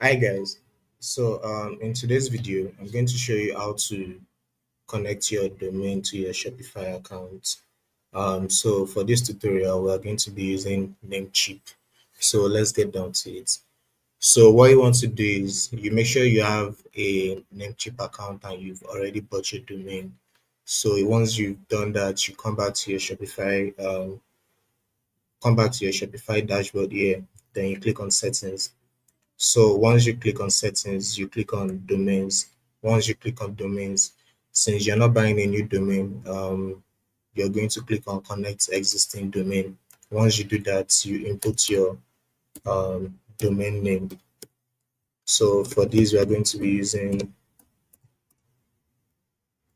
Hi guys. In today's video, I'm going to show you how to connect your domain to your Shopify account. For this tutorial, we are going to be using Namecheap. So let's get down to it. So what you want to do is you make sure you have a Namecheap account and you've already bought your domain. So once you've done that, you come back to your Shopify dashboard here. Then you click on settings. So once you click on settings, you click on domains. Once you click on domains, since you're not buying a new domain, you're going to click on connect existing domain. Once you do that, you input your domain name. So for this, we are going to be using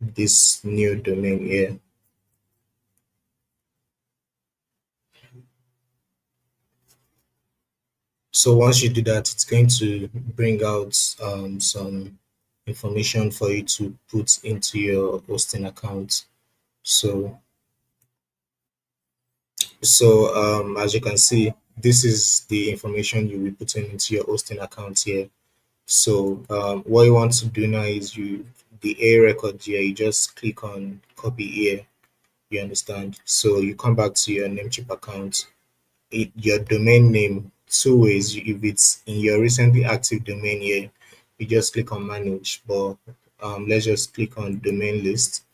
this new domain here. So once you do that, it's going to bring out some information for you to put into your hosting account. So as you can see, this is the information you'll be putting into your hosting account here. So what you want to do now is the A record here, you just click on copy here. You understand? So you come back to your Namecheap account, your domain name, two ways. If it's in your recently active domain here, you just click on manage. But let's just click on domain list.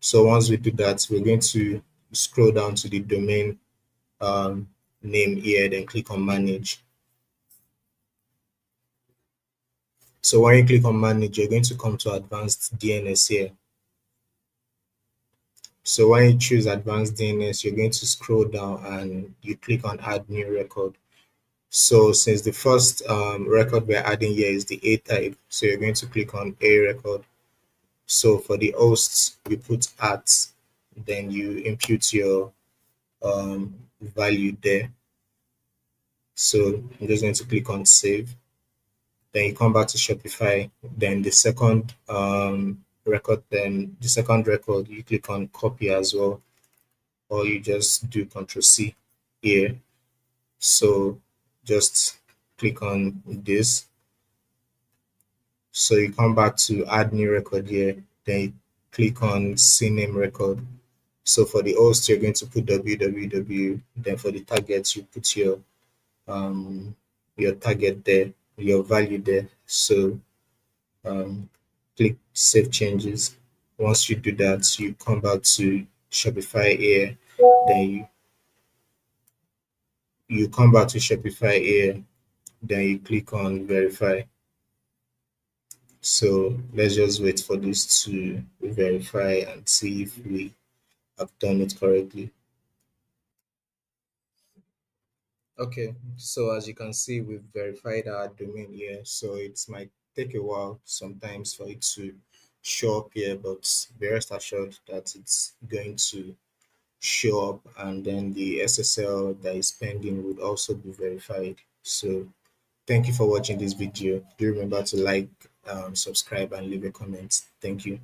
So once we do that, we're going to scroll down to the domain um, name here, then click on manage. So when you click on manage, you're going to come to advanced DNS here. So when you choose advanced DNS, you're going to scroll down and you click on add new record. So since the first record we're adding here is the A type, so you're going to click on A record. So for the hosts, you put at, then you input your value there. So I'm just going to click on save. Then you come back to Shopify. Then the second record, you click on copy as well, or you just do Control C here. So just click on this. So you come back to add new record here, then you click on CNAME record. So for the host, you're going to put www. Then for the targets, you put your target there, your value there. So click save changes. Once you do that, you come back to Shopify here, then you come back to Shopify here, then you click on verify. So let's just wait for this to verify and see if we have done it correctly. Okay, so as you can see, we've verified our domain here. So it might take a while sometimes for it to show up here, but be rest assured that it's going to show up, and then the SSL that is pending would also be verified. So thank you for watching this video. Do remember to like, subscribe, and leave a comment. Thank you.